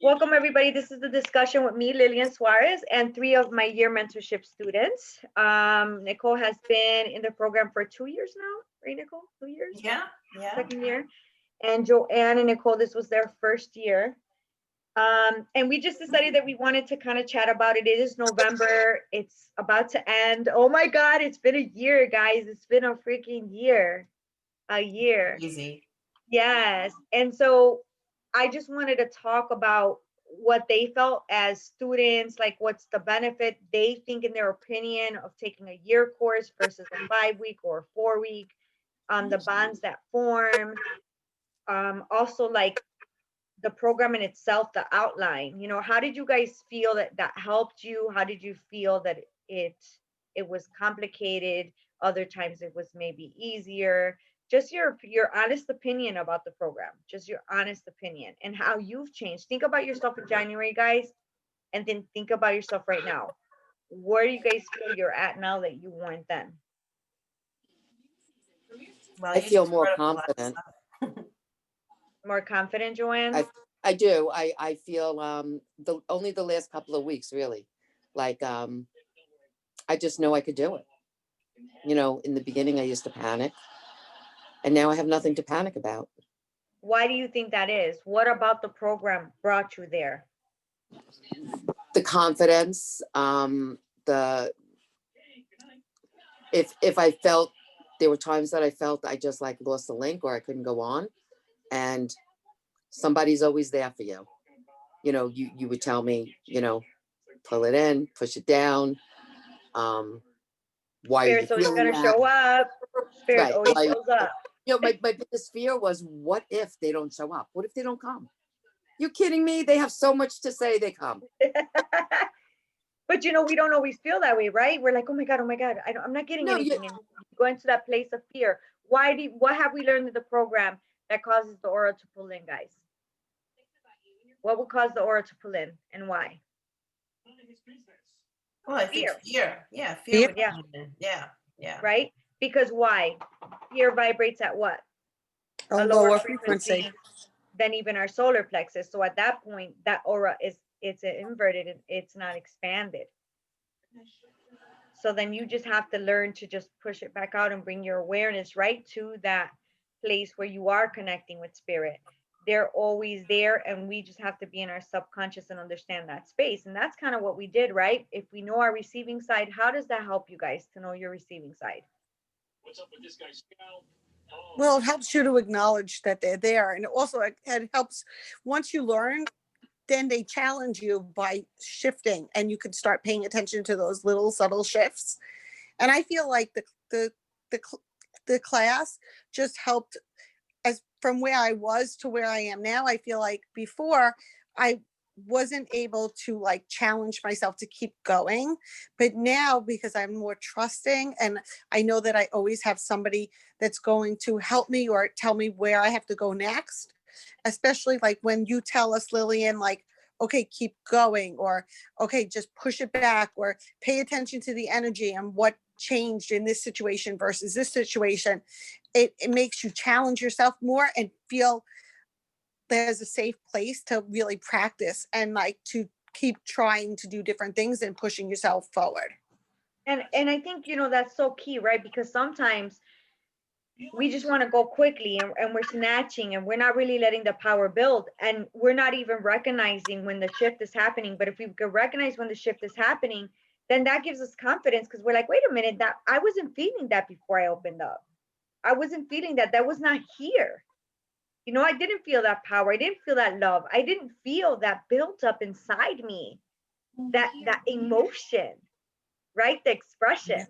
Welcome, everybody. This is the discussion with me, Lillian Suarez, and three of my year mentorship students. Nicole has been in the program for 2 years now, right, Nicole? 2 years? Yeah. Second year. And Joanne and Nicole, this was their first year. And we just decided that we wanted to kind of chat about it. It is November. It's about to end. Oh my God, it's been a year, guys. It's been a freaking year. A year. Easy. Yes. And so I just wanted to talk about what they felt as students, like what's the benefit they think in their opinion of taking a year course versus a 5-week or 4-week, the bonds that form, also like the program in itself, the outline. How did you guys feel that helped you? How did you feel that it was complicated? Other times it was maybe easier. Just your honest opinion about the program, just your honest opinion and how you've changed. Think about yourself in January, guys, and then think about yourself right now. Where do you guys feel you're at now that you weren't then? Well, I feel more confident. More confident, Joanne? I do. I feel only the last couple of weeks really. Like I just know I could do it. In the beginning I used to panic. And now I have nothing to panic about. Why do you think that is? What about the program brought you there? The confidence, if I felt, there were times that I felt I just like lost the link or I couldn't go on, and somebody's always there for you. You would tell me, pull it in, push it down. Why Spirit's always gonna show up. Spirit right. always shows up. My biggest fear was, what if they don't show up? What if they don't come? You kidding me? They have so much to say, they come. But we don't always feel that way, right? We're like, oh my God, I'm not getting anything. And you go into that place of fear. What have we learned in the program that causes the aura to pull in, guys? What would cause the aura to pull in and why? Well, I think fear. Yeah, fear. Yeah. Right? Because why? Fear vibrates at what? A lower frequency than even our solar plexus. So at that point, that aura it's inverted and it's not expanded. So then you just have to learn to just push it back out and bring your awareness right to that place where you are connecting with spirit. They're always there, and we just have to be in our subconscious and understand that space. And that's kind of what we did, right? If we know our receiving side, how does that help you guys to know your receiving side? What's up with this guy, Scout? Oh. Well, it helps you to acknowledge that they're there, and also it helps once you learn, then they challenge you by shifting, and you can start paying attention to those little subtle shifts. And I feel like the class just helped, as from where I was to where I am now. I feel like before I wasn't able to like challenge myself to keep going, but now, because I'm more trusting and I know that I always have somebody that's going to help me or tell me where I have to go next, especially like when you tell us, Lillian, like, okay, keep going, or okay, just push it back, or pay attention to the energy and what changed in this situation versus this situation. It makes you challenge yourself more and feel there's a safe place to really practice and like to keep trying to do different things and pushing yourself forward. And I think, that's so key, right? Because sometimes we just want to go quickly and we're snatching and we're not really letting the power build, and we're not even recognizing when the shift is happening. But if we could recognize when the shift is happening, then that gives us confidence, because we're like, wait a minute, that I wasn't feeling that before I opened up. I wasn't feeling that. That was not here. I didn't feel that power. I didn't feel that love. I didn't feel that built up inside me, that emotion, right? The expression.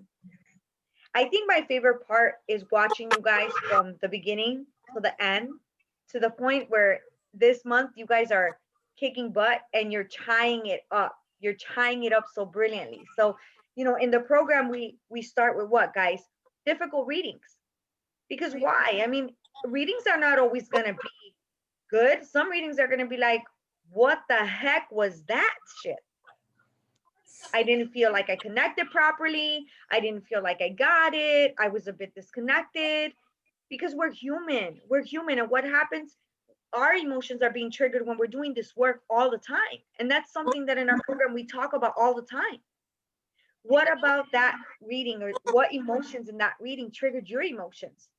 I think my favorite part is watching you guys from the beginning to the end, to the point where this month you guys are kicking butt and you're tying it up. You're tying it up so brilliantly. So, in the program, we start with what, guys? Difficult readings. Because why? I mean, readings are not always going to be good. Some readings are going to be like, what the heck was that shit? I didn't feel like I connected properly. I didn't feel like I got it. I was a bit disconnected, because we're human. We're human. And what happens? our emotions are being triggered when we're doing this work all the time. And that's something that in our program we talk about all the time. What about that reading, or what emotions in that reading triggered your emotions?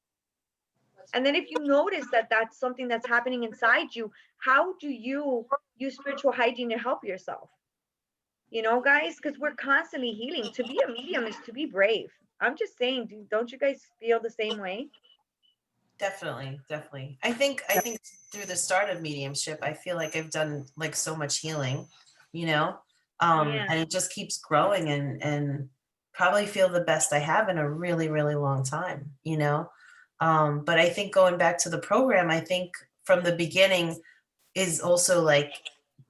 And then if you notice that that's something that's happening inside you, how do you use spiritual hygiene to help yourself? You know, guys, because we're constantly healing. To be a medium is to be brave. I'm just saying, don't you guys feel the same way? Definitely, definitely. I think through the start of mediumship, I feel like I've done like so much healing, you know, Yeah. and it just keeps growing, and probably feel the best I have in a really, really long time, you know. But I think going back to the program, I think from the beginning is also like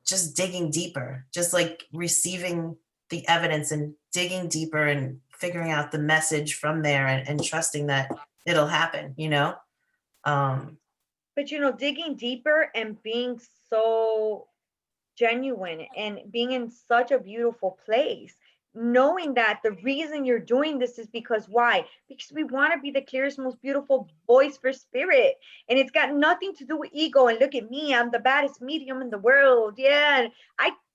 just digging deeper, just like receiving the evidence and digging deeper and figuring out the message from there, and trusting that it'll happen, you know. But you know, digging deeper and being so genuine and being in such a beautiful place, knowing that the reason you're doing this is because why? Because we want to be the clearest, most beautiful voice for spirit. And it's got nothing to do with ego and look at me, I'm the baddest medium in the world. Yeah. And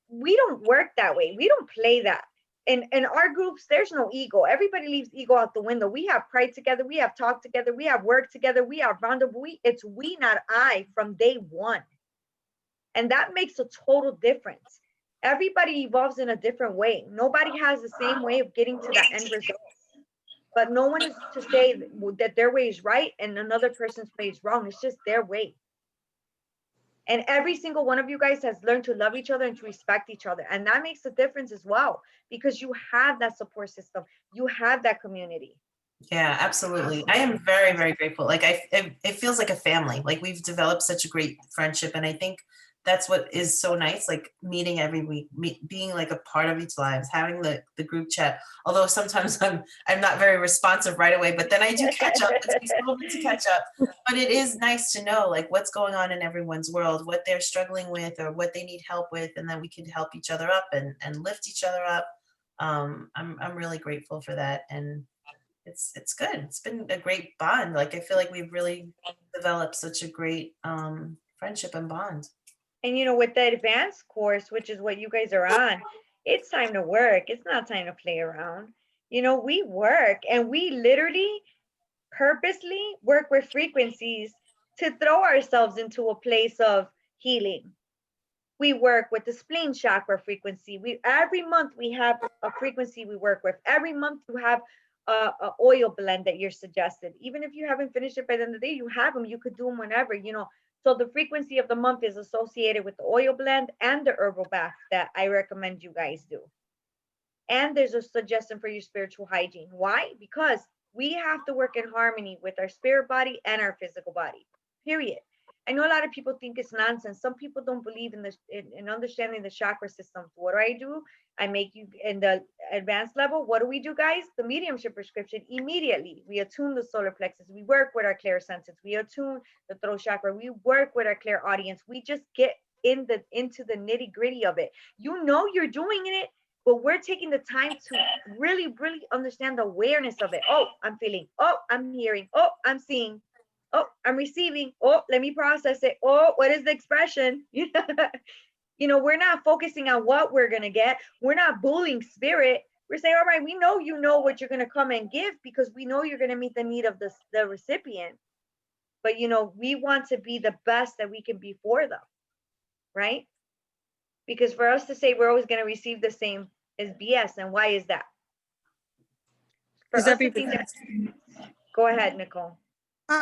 we don't work that way. We don't play that. In our groups, there's no ego. Everybody leaves ego out the window. We have pride together, we have talk together, we have work together, we have rendezvous. It's we, not I, from day one. And that makes a total difference. Everybody evolves in a different way. Nobody has the same way of getting to that end result. But no one is to say that their way is right and another person's way is wrong. It's just their way. And every single one of you guys has learned to love each other and to respect each other. And that makes a difference as well, because you have that support system. You have that community. Yeah, absolutely. I am very, very grateful. Like it feels like a family. Like we've developed such a great friendship, and I think that's what is so nice. Like meeting every week, being like a part of each lives, having the group chat. Although sometimes I'm not very responsive right away, but then I do catch up. It takes a little bit to catch up, but it is nice to know like what's going on in everyone's world, what they're struggling with, or what they need help with, and then we can help each other up and lift each other up. I'm really grateful for that, and it's good. It's been a great bond. Like I feel like we've really developed such a great friendship and bond. And you know, with the advanced course, which is what you guys are on, it's time to work. It's not time to play around. You know, we work and we literally purposely work with frequencies to throw ourselves into a place of healing. We work with the spleen chakra frequency. We every month we have a frequency we work with. Every month you have a oil blend that you're suggested. Even if you haven't finished it by the end of the day, you have them. You could do them whenever, you know. So the frequency of the month is associated with the oil blend and the herbal bath that I recommend you guys do. And there's a suggestion for your spiritual hygiene. Why? Because we have to work in harmony with our spirit body and our physical body. Period. I know a lot of people think it's nonsense. Some people don't believe in this in understanding the chakra systems. What do? I make you in the advanced level. What do we do, guys? The mediumship prescription immediately. We attune the solar plexus. We work with our clairsentience. We attune the throat chakra. We work with our clairaudience. We just get into the nitty gritty of it. You know you're doing it, but we're taking the time to really, really understand the awareness of it. Oh, I'm feeling. Oh, I'm hearing. Oh, I'm seeing. Oh, I'm receiving. Oh, let me process it. Oh, what is the expression? You know, we're not focusing on what we're going to get. We're not bullying spirit. We're saying, all right, we know you know what you're going to come and give because we know you're going to meet the need of the recipient. But, you know, we want to be the best that we can be for them, right? Because for us to say we're always going to receive the same is BS. And why is that? For us to think that, go ahead, Nicole.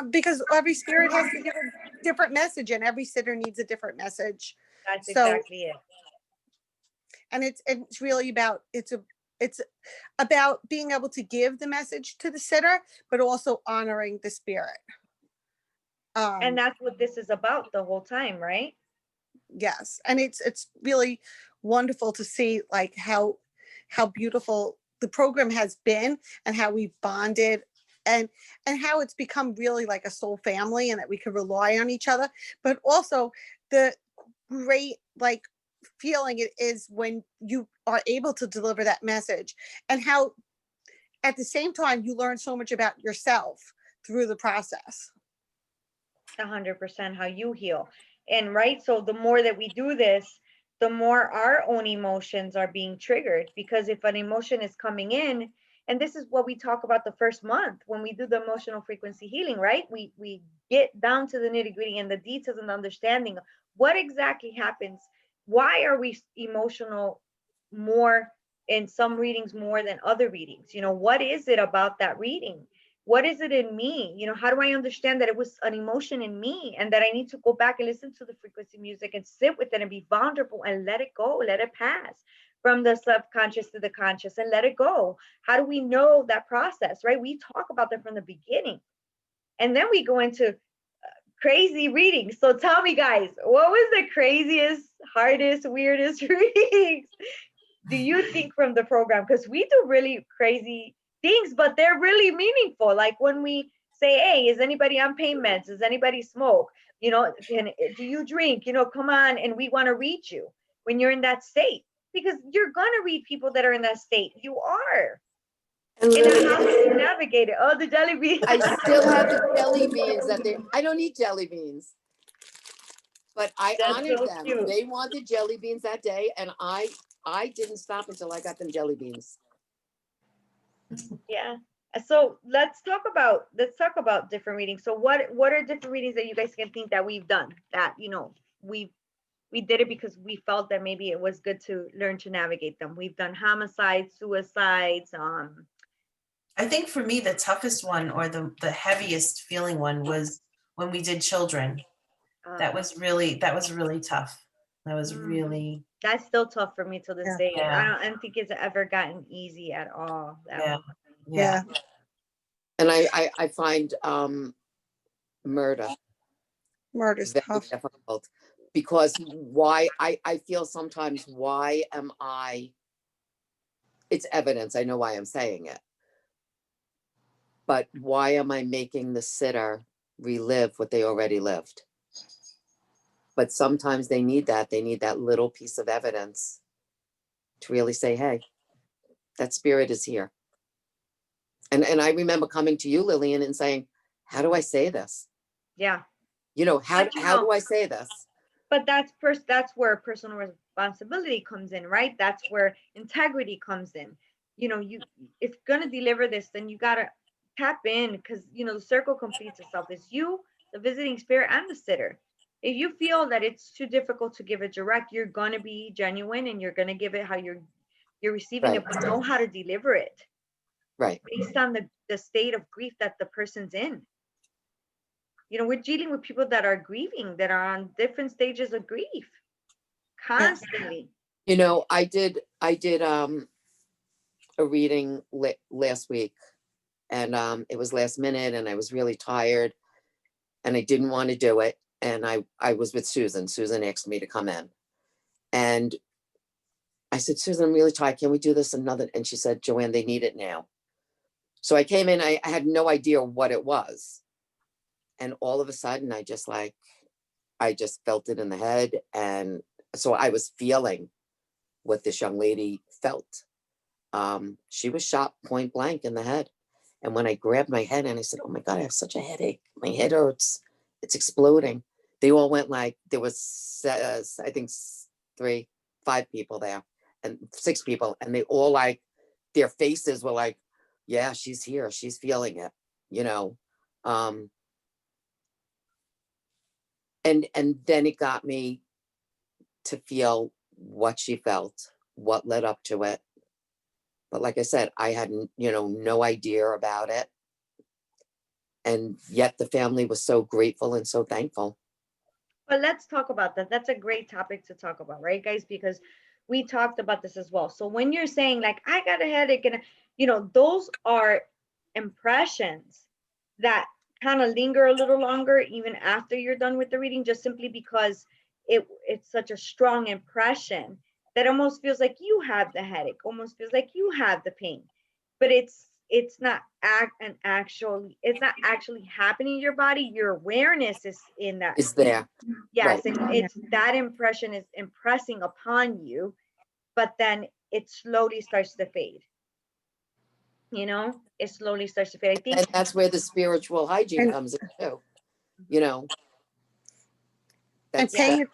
Because every spirit has to give a different message, and every sitter needs a different message. That's So, exactly it. And it's really about it's about being able to give the message to the sitter, but also honoring the spirit. And that's what this is about the whole time, right? Yes, and it's really wonderful to see like how beautiful the program has been and how we've bonded and how it's become really like a soul family and that we can rely on each other, but also the great like feeling it is when you are able to deliver that message, and how at the same time you learn so much about yourself through the process. 100% how you heal. And right, so the more that we do this, the more our own emotions are being triggered, because if an emotion is coming in, and this is what we talk about the first month when we do the emotional frequency healing, right? We get down to the nitty-gritty and the details and understanding what exactly happens. Why are we emotional more in some readings more than other readings? What is it about that reading? What is it in me? How do I understand that it was an emotion in me and that I need to go back and listen to the frequency music and sit with it and be vulnerable and let it go, let it pass from the subconscious to the conscious and let it go? How do we know that process, right? We talk about that from the beginning. And then we go into crazy readings. So tell me, guys, what was the craziest, hardest, weirdest readings do you think from the program? Because we do really crazy things, but they're really meaningful. Like when we say, hey, is anybody on pain meds? Does anybody smoke? Do you drink? Come on. And we want to read you when you're in that state, because you're going to read people that are in that state. You are. And And Lily, how do you navigate it? Oh, the jelly beans. I still have the jelly beans I don't eat jelly beans, but I That's honored so them. cute. They wanted jelly beans that day, and I didn't stop until I got them jelly beans. Yeah. So let's talk about different readings. So what are different readings that you guys can think that we've done that we did it because we felt that maybe it was good to learn to navigate them? We've done homicides, suicides. I think for me, the toughest one or the heaviest feeling one was when we did children. That was really tough. That was really. That's still tough for me to this Yeah. day. Yeah. I don't think it's ever gotten easy at all. That Yeah. one. Yeah. And I find murder Murder's very tough. difficult, because why I feel sometimes, why am I, it's evidence, I know why I'm saying it, but why am I making the sitter relive what they already lived? But sometimes they need that little piece of evidence to really say, hey, that spirit is here. And I remember coming to you, Lillian, and saying, how do I say this? Yeah. How But, do I say this? But that's where personal responsibility comes in, right? That's where integrity comes in. If you're gonna deliver this, then you gotta tap in, because the circle completes itself. It's you, the visiting spirit, and the sitter. If you feel that it's too difficult to give it direct, you're gonna be genuine and you're gonna give it how you're receiving Right. it, but know how to deliver it Right. based on the state of grief that the person's in. We're dealing with people that are grieving, that are on different stages of grief constantly. I did a reading last week, and it was last minute, and I was really tired, and I didn't want to do it. And I was with Susan. Susan asked me to come in, and I said, Susan, I'm really tired. Can we do this another? And she said, Joanne, they need it now. So I came in. I had no idea what it was, and all of a sudden, I just felt it in the head, and so I was feeling what this young lady felt. She was shot point blank in the head. And when I grabbed my head and I said, oh my God, I have such a headache. My head hurts. It's exploding. They all went like, there was, I think 5 people there and 6 people. And they all their faces were like, yeah, she's here. She's feeling it, and then it got me to feel what she felt, what led up to it. But like I said, I had, no idea about it. And yet the family was so grateful and so thankful. But let's talk about that. That's a great topic to talk about, right, guys? Because we talked about this as well. So when you're saying like, I got a headache, and those are impressions that kind of linger a little longer, even after you're done with the reading, just simply because it's such a strong impression that almost feels like you have the headache, almost feels like you have the pain, but it's not actually happening in your body. Your awareness is in that. Is there. Yes, Right. and it's that impression is impressing upon you, but then it slowly starts to fade. It slowly starts to fade. I think And that's where the spiritual hygiene comes in too. And That's it.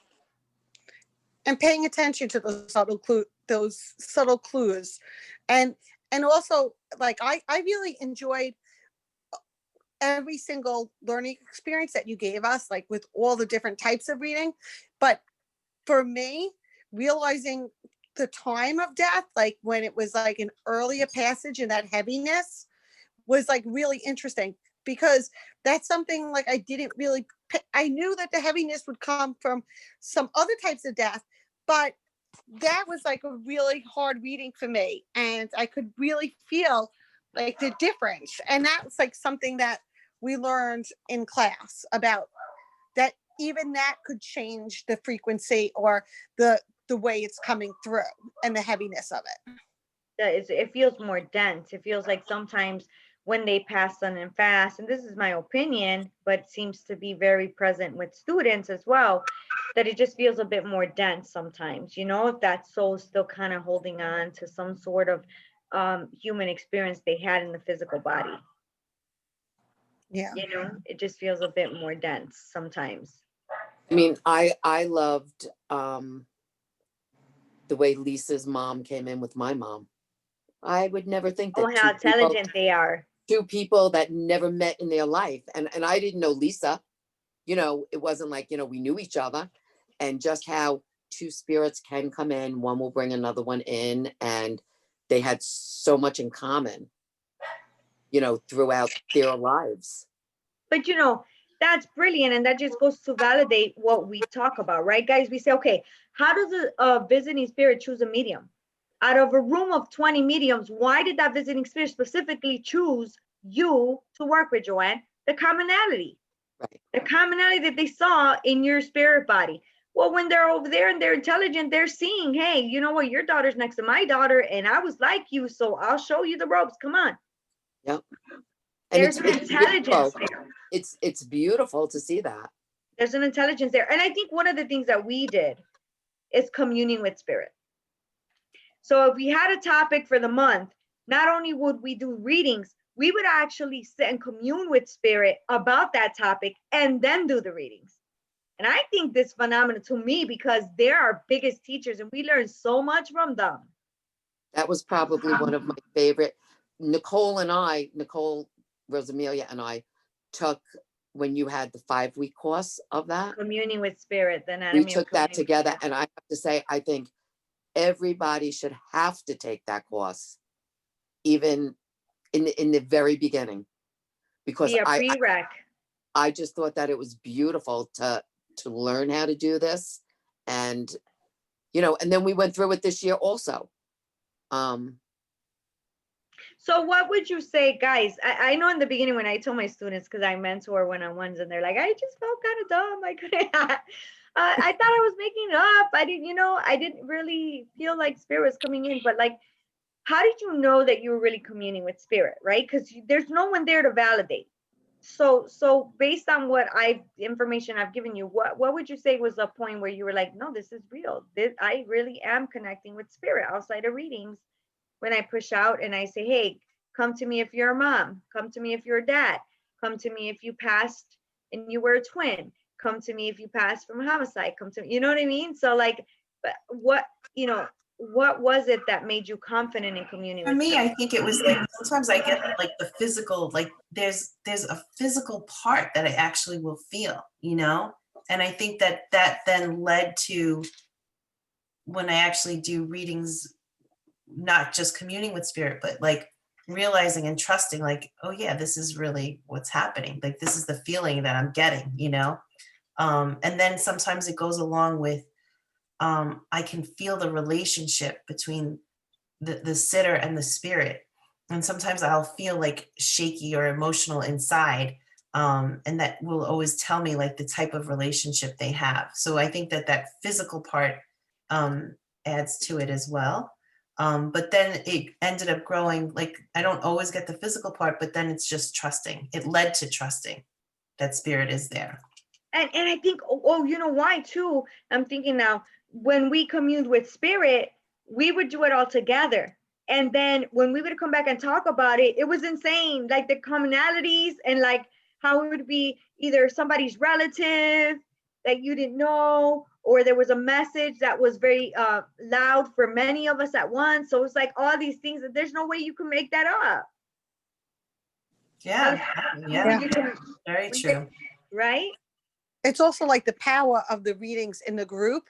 paying attention to those subtle clues. And also, like, I really enjoyed every single learning experience that you gave us, like with all the different types of reading. But for me, realizing the time of death, like when it was like an earlier passage and that heaviness was like really interesting, because that's something like I didn't really, I knew that the heaviness would come from some other types of death, but that was like a really hard reading for me. And I could really feel like the difference. And that was like something that we learned in class, about that even that could change the frequency or the way it's coming through and the heaviness of it. It feels more dense. It feels like sometimes when they pass sudden and fast, and this is my opinion, but seems to be very present with students as well, that it just feels a bit more dense sometimes, if that soul's still kind of holding on to some sort of human experience they had in the physical body. Yeah. It just feels a bit more dense sometimes. I mean, I loved the way Lisa's mom came in with my mom. I would never think that How intelligent they are. two people that never met in their life. And I didn't know Lisa, it wasn't like, we knew each other, and just how two spirits can come in, one will bring another one in, and they had so much in common, throughout their lives. But that's brilliant. And that just goes to validate what we talk about, right, guys? We say, okay, how does a visiting spirit choose a medium? Out of a room of 20 mediums, why did that visiting spirit specifically choose you to work with, Joanne? The commonality. Right. The commonality that they saw in your spirit body. Well, when they're over there and they're intelligent, they're seeing, hey, you know what? Your daughter's next to my daughter, and I was like you, so I'll show you the ropes. Come on. Yep. And There's an intelligence there. It's beautiful to see that. There's an intelligence there. And I think one of the things that we did is communing with spirit. So if we had a topic for the month, not only would we do readings, we would actually sit and commune with spirit about that topic and then do the readings. And I think this phenomenon, to me, because they're our biggest teachers and we learn so much from them. That was probably one of my favorite. Nicole Rosamilia and I took, when you had the 5-week course of that, Communing with spirit, the anatomy we took that together. And I have to say, I think everybody should have to take that course, even in the very beginning, because I just thought that it was beautiful to learn how to do this. And, and then we went through it this year also. So what would you say, guys? I know in the beginning when I told my students, because I mentor one-on-ones, and they're like, I just felt kind of dumb. I couldn't. I thought I was making it up. I didn't really feel like spirit was coming in. But like, how did you know that you were really communing with spirit, right? Because there's no one there to validate. So based on information I've given you, what would you say was a point where you were like, no, this is real. I really am connecting with spirit outside of readings. When I push out and I say, hey, come to me if you're a mom, come to me if you're a dad, come to me if you passed and you were a twin, come to me if you passed from a homicide, come to me, you know what I mean? So like, but what was it that made you confident in communing For with me, spirit? I think it was like, sometimes I get like the physical, like there's a physical part that I actually will feel, and I think that then led to when I actually do readings, not just communing with spirit, but like realizing and trusting, like, oh yeah, this is really what's happening. Like, this is the feeling that I'm getting, and then sometimes it goes along with, I can feel the relationship between the sitter and the spirit. And sometimes I'll feel like shaky or emotional inside. And that will always tell me like the type of relationship they have. So I think that physical part adds to it as well. But then it ended up growing, like, I don't always get the physical part, but then it's just trusting. It led to trusting that spirit is there. And I think, you know why too? I'm thinking now, when we communed with spirit, we would do it all together. And then when we would come back and talk about it, it was insane. Like the commonalities and like how it would be either somebody's relative, that you didn't know, or there was a message that was very loud for many of us at once. So it's like all these things that there's no way you can make that up. Yeah. Yeah. You can, Very true. right? It's also like the power of the readings in the group.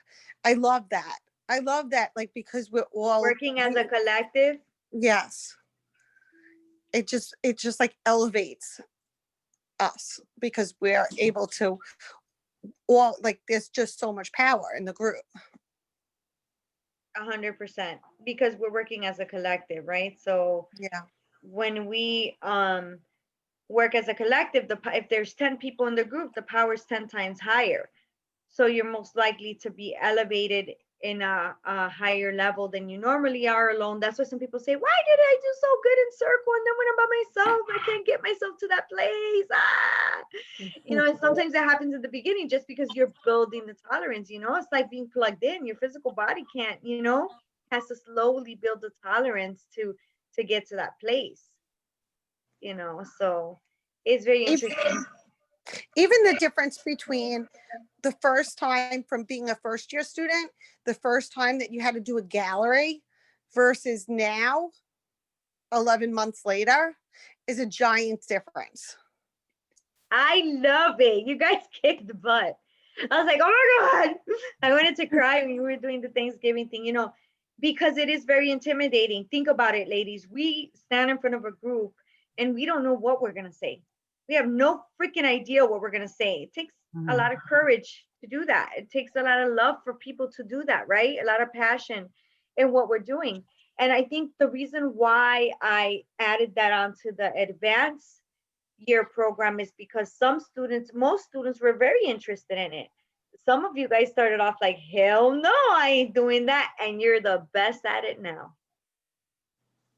I love that. I love that, like, because we're all Working as a collective. yes. It just like elevates us because we're able to all, like, there's just so much power in the group. 100%, because we're working as a collective, right? So Yeah. when we work as a collective, if there's 10 people in the group, the power is 10 times higher. So you're most likely to be elevated in a higher level than you normally are alone. That's why some people say, why did I do so good in circle, and then when I'm by myself, I can't get myself to that place? You know, and sometimes that happens at the beginning just because you're building the tolerance. You know, it's like being plugged in. Your physical body can't, you know, has to slowly build the tolerance to get to that place. You know, so it's very interesting. Even the difference between the first time from being a first year student, the first time that you had to do a gallery versus now, 11 months later, is a giant difference. I love it. You guys kicked butt. I was like, oh my God. I wanted to cry when we were doing the Thanksgiving thing, you know, because it is very intimidating. Think about it, ladies. We stand in front of a group and we don't know what we're going to say. We have no freaking idea what we're going to say. It takes a lot of courage to do that. It takes a lot of love for people to do that, right? A lot of passion in what we're doing. And I think the reason why I added that onto the advanced year program is because most students were very interested in it. Some of you guys started off like, hell no, I ain't doing that. And you're the best at it now.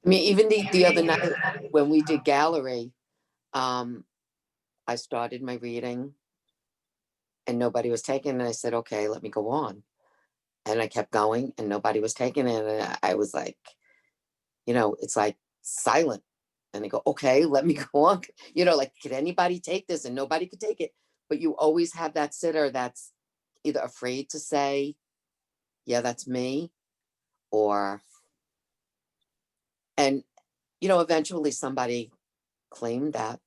I mean, even the other night when we did gallery, I started my reading and nobody was taking it. And I said, okay, let me go on. And I kept going and nobody was taking it. And I was like, you know, it's like silent. And I go, okay, let me go on. You know, like, could anybody take this? And nobody could take it. But you always have that sitter that's either afraid to say, yeah, that's me, or, and, you know, eventually somebody claimed that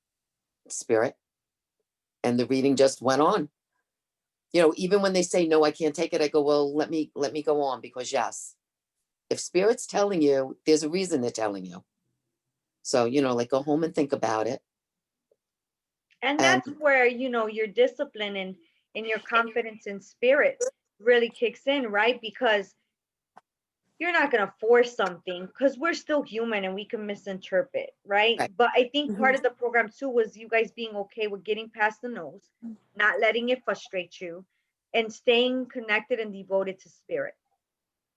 spirit and the reading just went on. You know, even when they say, no, I can't take it, I go, well, let me go on, because yes, if spirit's telling you, there's a reason they're telling you. So, you know, like, go home and think about it. And that's where, you know, your discipline and your confidence in spirit really kicks in, right? Because you're not going to force something, because we're still human and we can misinterpret, right? But I think part of the program too was you guys being okay with getting past the nose, not letting it frustrate you, and staying connected and devoted to spirit.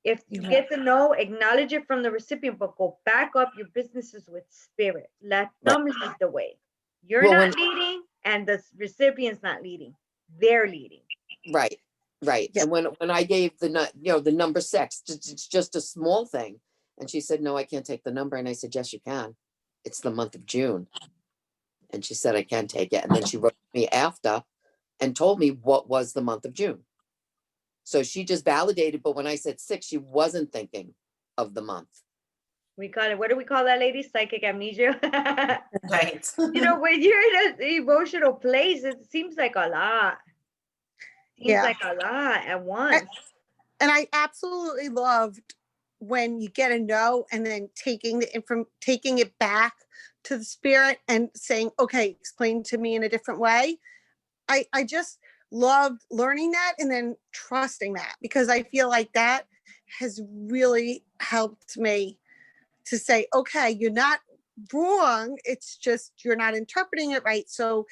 If you get the no, acknowledge it from the recipient, but go back up your businesses with spirit. Let them lead the way. You're not leading, and the recipient's not leading. They're leading. Right. Yeah. And when I gave the number 6, it's just a small thing. And she said, no, I can't take the number. And I said, yes, you can. It's the month of June. And she said, I can take it. And then she wrote me after and told me what was the month of June. So she just validated. But when I said 6, she wasn't thinking of the month. We call it, what do we call that, lady? Psychic amnesia. Right. You know, when you're in an emotional place, it seems like a lot. Seems like a lot at once. And I absolutely loved when you get a no and then taking it back to the spirit and saying, okay, explain to me in a different way. I just loved learning that and then trusting that, because I feel like that has really helped me to say, okay, you're not wrong. It's just you're not interpreting it right. So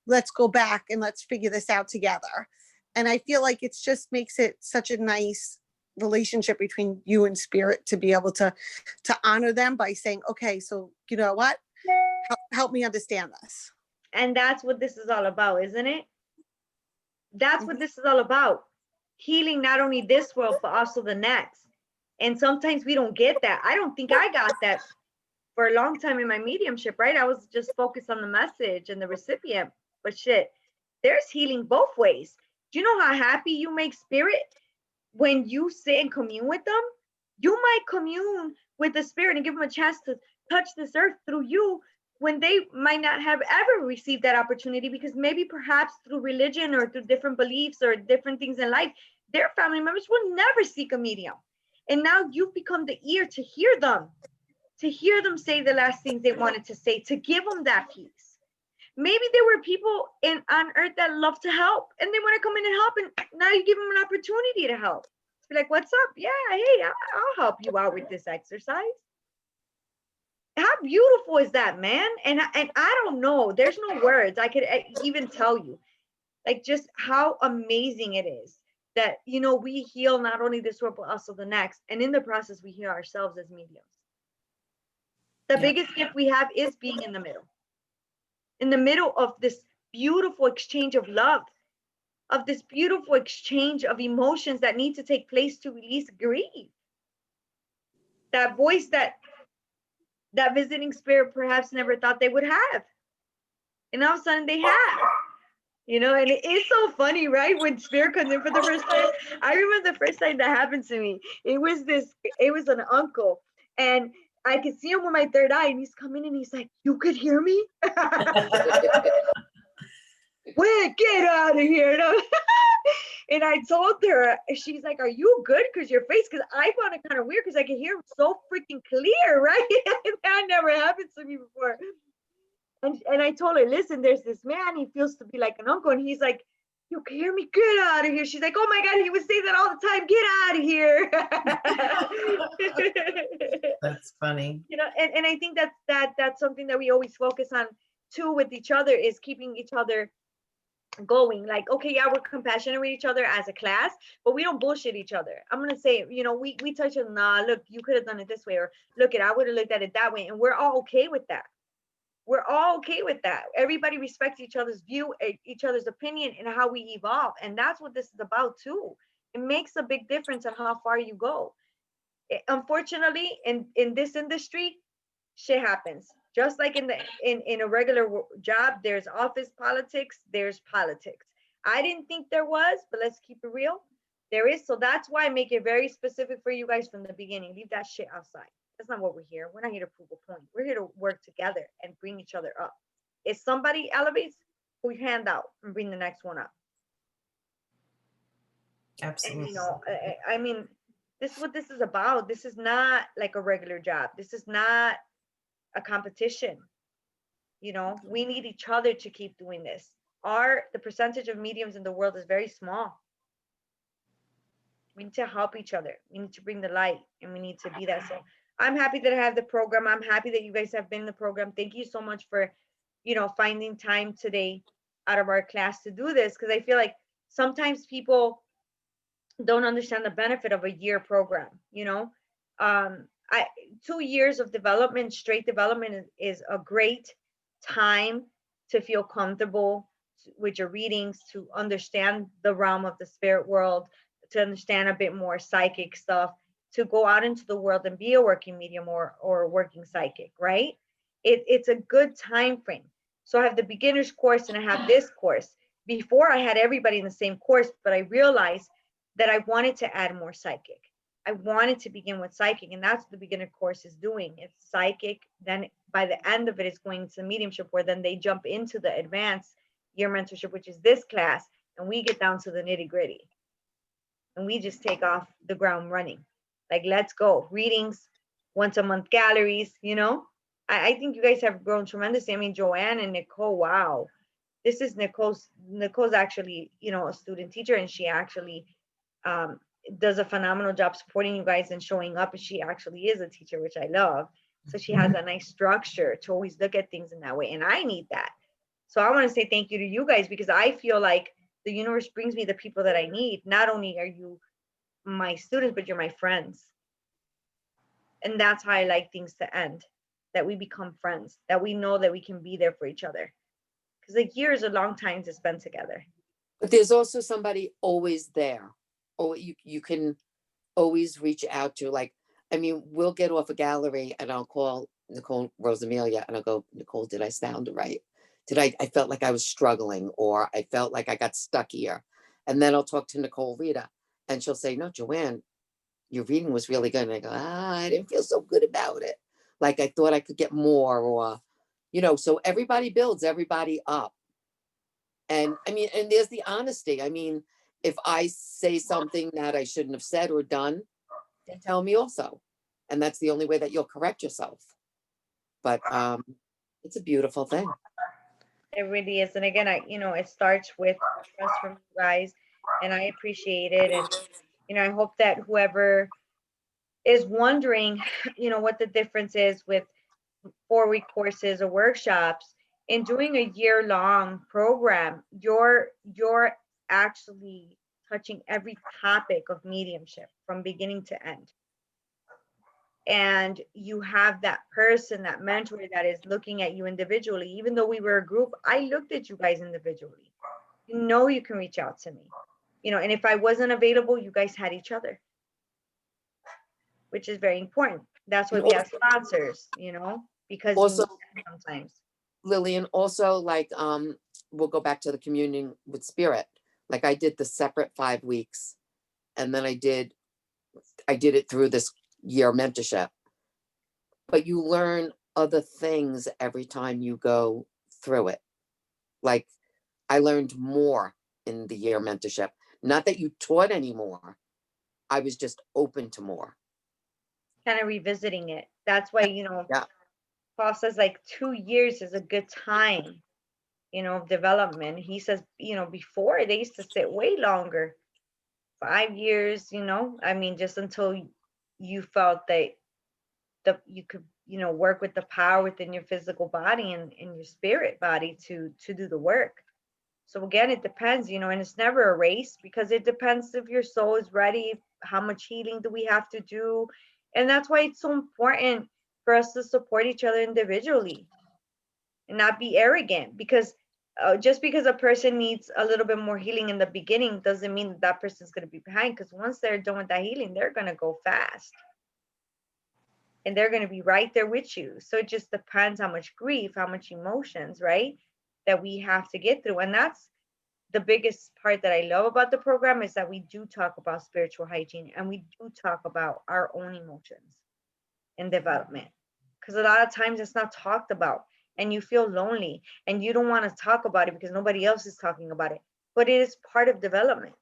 let's go back and let's figure this out together. And I feel like it just makes it such a nice relationship between you and spirit to be able to honor them by saying, okay, so you know what? Help me understand this. And that's what this is all about, isn't it? That's what this is all about. Healing not only this world, but also the next. And sometimes we don't get that. I don't think I got that for a long time in my mediumship, right? I was just focused on the message and the recipient. But shit, there's healing both ways. Do you know how happy you make spirit when you sit and commune with them? You might commune with the spirit and give them a chance to touch this earth through you when they might not have ever received that opportunity, because maybe perhaps through religion or through different beliefs or different things in life, their family members will never seek a medium. And now you've become the ear to hear them say the last things they wanted to say, to give them that peace. Maybe there were people on earth that love to help and they want to come in and help, and now you give them an opportunity to help. Be like, what's up? Yeah, hey, I'll help you out with this exercise. How beautiful is that, man? And I don't know, there's no words I could even tell you, like, just how amazing it is that, you know, we heal not only this world but also the next, and in the process we heal ourselves as mediums. The biggest gift we have is being in the middle of this beautiful exchange of love, of this beautiful exchange of emotions that need to take place to release grief. That voice that visiting spirit perhaps never thought they would have, and all of a sudden they have, you know. And it is so funny, right? When spirit comes in for the first time, I remember the first time that happened to me. It was an uncle, and I could see him with my third eye, and he's coming and he's like, "You could hear me?" Wait, get out of here. And I told her, she's like, "Are you good? Because your face," because I found it kind of weird because I could hear him so freaking clear, right? That never happened to me before. And I told her, "Listen, there's this man, he feels to be like an uncle." And he's like, "You can hear me? Get out of here." She's like, "Oh my God, he would say that all the time. Get out of here." That's funny. You know, and I think that's something that we always focus on too with each other, is keeping each other going. Like, okay, yeah, we're compassionate with each other as a class, but we don't bullshit each other. I'm gonna say, you know, we touch on, nah, look, you could have done it this way, or look, I would have looked at it that way, and we're all okay with that. We're all okay with that. Everybody respects each other's view, each other's opinion, and how we evolve. And that's what this is about too. It makes a big difference on how far you go. Unfortunately, in this industry, shit happens. Just like in a regular job, there's office politics, there's politics. I didn't think there was, but let's keep it real. There is. So that's why I make it very specific for you guys from the beginning. Leave that shit outside. That's not what we're here. We're not here to prove a point. We're here to work together and bring each other up. If somebody elevates, we hand out and bring the next one up. Absolutely. And, you know, I mean, this is what this is about. This is not like a regular job. This is not a competition. You know, we need each other to keep doing this. The percentage of mediums in the world is very small. We need to help each other. We need to bring the light, and we need to be that. So I'm happy that I have the program. I'm happy that you guys have been in the program. Thank you so much for, you know, finding time today out of our class to do this, because I feel like sometimes people don't understand the benefit of a year program. You know, 2 years of development, straight development, is a great time to feel comfortable with your readings, to understand the realm of the spirit world, to understand a bit more psychic stuff, to go out into the world and be a working medium or working psychic, right? It's a good time frame. So I have the beginner's course and I have this course. Before, I had everybody in the same course, but I realized that I wanted to add more psychic. I wanted to begin with psychic, and that's what the beginner course is doing. It's psychic. Then by the end of it, it's going to mediumship, where then they jump into the advanced year mentorship, which is this class, and we get down to the nitty gritty. And we just take off the ground running. Like, let's go. Readings, once a month galleries, you know? I think you guys have grown tremendously. I mean, Joanne and Nicole, wow. This is Nicole's actually, you know, a student teacher, and she actually does a phenomenal job supporting you guys and showing up. And she actually is a teacher, which I love. So she has a nice structure to always look at things in that way. And I need that. So I want to say thank you to you guys, because I feel like the universe brings me the people that I need. Not only are you my students, but you're my friends. And that's how I like things to end, that we become friends, that we know that we can be there for each other. Because a year is a long time to spend together. But there's also somebody always there. Or you can always reach out to. Like, I mean, we'll get off a gallery and I'll call Nicole Rosamelia and I'll go, Nicole, did I sound right? I felt like I was struggling, or I felt like I got stuck here. And then I'll talk to Nicole Rita and she'll say, no, Joanne, your reading was really good. And I go, I didn't feel so good about it. Like I thought I could get more, or, so everybody builds everybody up. And I mean, and there's the honesty. I mean, if I say something that I shouldn't have said or done, then tell me also. And that's the only way that you'll correct yourself. But it's a beautiful thing. It really is. And again, it starts with trust from you guys, and I appreciate it. And, I hope that whoever is wondering, what the difference is with 4-week courses or workshops and doing a year-long program, you're actually touching every topic of mediumship from beginning to end. And you have that person, that mentor that is looking at you individually. Even though we were a group, I looked at you guys individually. You can reach out to me, and if I wasn't available, you guys had each other, which is very important. That's why we have sponsors, because Also, sometimes. Lillian, also like we'll go back to the communion with spirit. Like I did the separate 5 weeks, and then I did it through this year mentorship. But you learn other things every time you go through it. Like I learned more in the year mentorship. Not that you taught anymore. I was just open to more. Kind of revisiting it. That's why, Yeah. Paul says like 2 years is a good time, of development. He says, before they used to sit way longer, 5 years, I mean, just until you felt that you could, work with the power within your physical body and in your spirit body to do the work. So again, it depends, and it's never a race, because it depends if your soul is ready, how much healing do we have to do. And that's why it's so important for us to support each other individually and not be arrogant, because just because a person needs a little bit more healing in the beginning doesn't mean that person's going to be behind, because once they're done with that healing, they're going to go fast. And they're going to be right there with you. So it just depends how much grief, how much emotions, right, that we have to get through. And that's the biggest part that I love about the program, is that we do talk about spiritual hygiene, and we do talk about our own emotions and development. Because a lot of times it's not talked about, and you feel lonely and you don't want to talk about it because nobody else is talking about it. But it is part of development.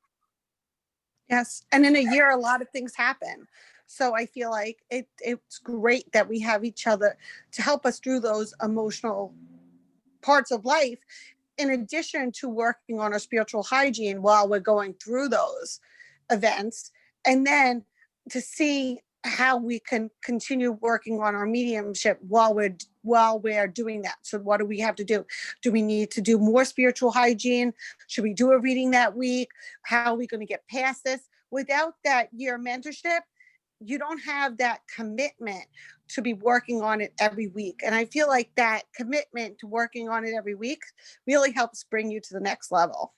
Yes. And in a year, a lot of things happen. So I feel like it's great that we have each other to help us through those emotional parts of life, in addition to working on our spiritual hygiene while we're going through those events. And then to see how we can continue working on our mediumship while we're doing that. So what do we have to do? Do we need to do more spiritual hygiene? Should we do a reading that week? How are we going to get past this? Without that year mentorship, you don't have that commitment to be working on it every week. And I feel like that commitment to working on it every week really helps bring you to the next level.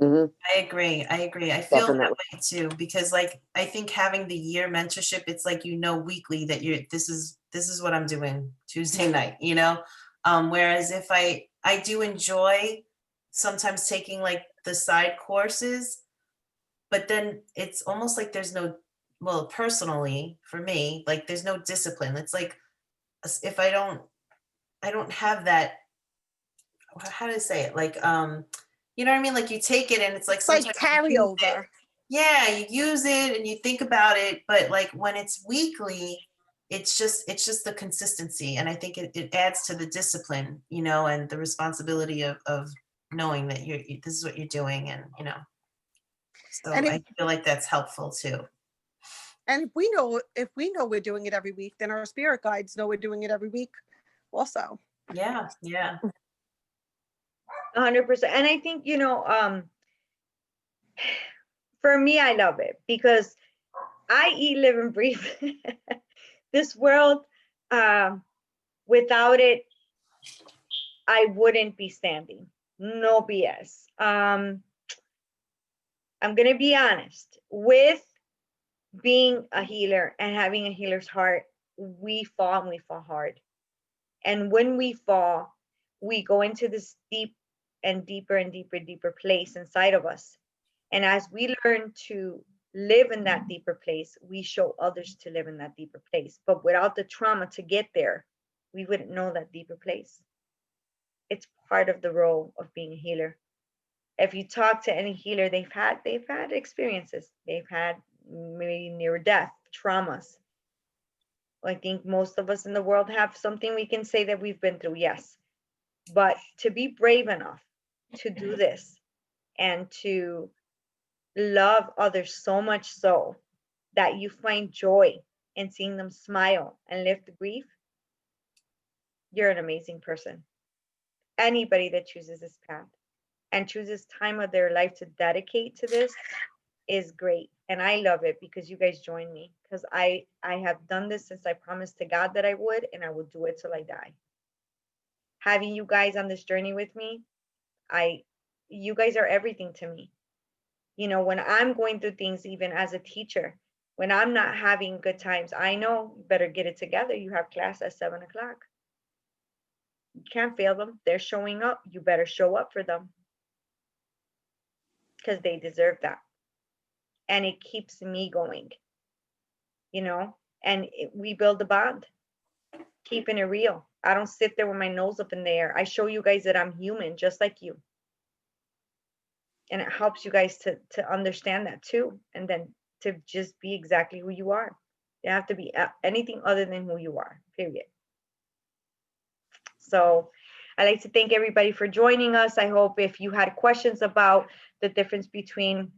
Mm-hmm. I agree. I feel Definitely. that way too, because like I think having the year mentorship, it's like weekly that this is what I'm doing Tuesday night, whereas if I do enjoy sometimes taking like the side courses, but then it's almost like there's no, well, personally for me, like there's no discipline. It's like if I don't have that, how do I say it? Like you know what I mean? Like you take it and it's like It's like sometimes you use it. carryover. Yeah, you use it and you think about it, but like when it's weekly, it's just the consistency. And I think it adds to the discipline, and the responsibility of knowing that this is what you're doing, and so And I feel like that's helpful too. if we know we're doing it every week, then our spirit guides know we're doing it every week also. Yeah. 100%. And I think, for me, I love it because I eat, live, and breathe this world. Without it, I wouldn't be standing. No BS. I'm going to be honest. With being a healer and having a healer's heart, we fall, and we fall hard. And when we fall, we go into this deep and deeper and deeper place inside of us. And as we learn to live in that deeper place, we show others to live in that deeper place. But without the trauma to get there, we wouldn't know that deeper place. It's part of the role of being a healer. If you talk to any healer, they've had experiences. They've had maybe near death, traumas. I think most of us in the world have something we can say that we've been through, yes. But to be brave enough to do this and to love others so much so that you find joy in seeing them smile and lift the grief, you're an amazing person. Anybody that chooses this path and chooses time of their life to dedicate to this is great. And I love it because you guys join me, because I have done this since I promised to God that I would, and I will do it till I die. Having you guys on this journey with me, you guys are everything to me. You know, when I'm going through things, even as a teacher, when I'm not having good times, I know you better get it together. You have class at 7 o'clock. You can't fail them. They're showing up. You better show up for them because they deserve that. And it keeps me going, you know, and we build a bond, keeping it real. I don't sit there with my nose up in the air. I show you guys that I'm human, just like you. And it helps you guys to understand that too. And then to just be exactly who you are. You have to be anything other than who you are, period. So I'd like to thank everybody for joining us. I hope if you had questions about the difference between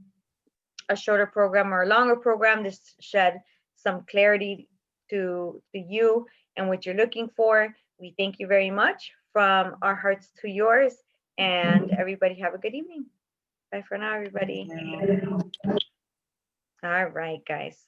a shorter program or a longer program, this shed some clarity to you and what you're looking for. We thank you very much from our hearts to yours, and everybody have a good evening. Bye for now, everybody. All right, guys.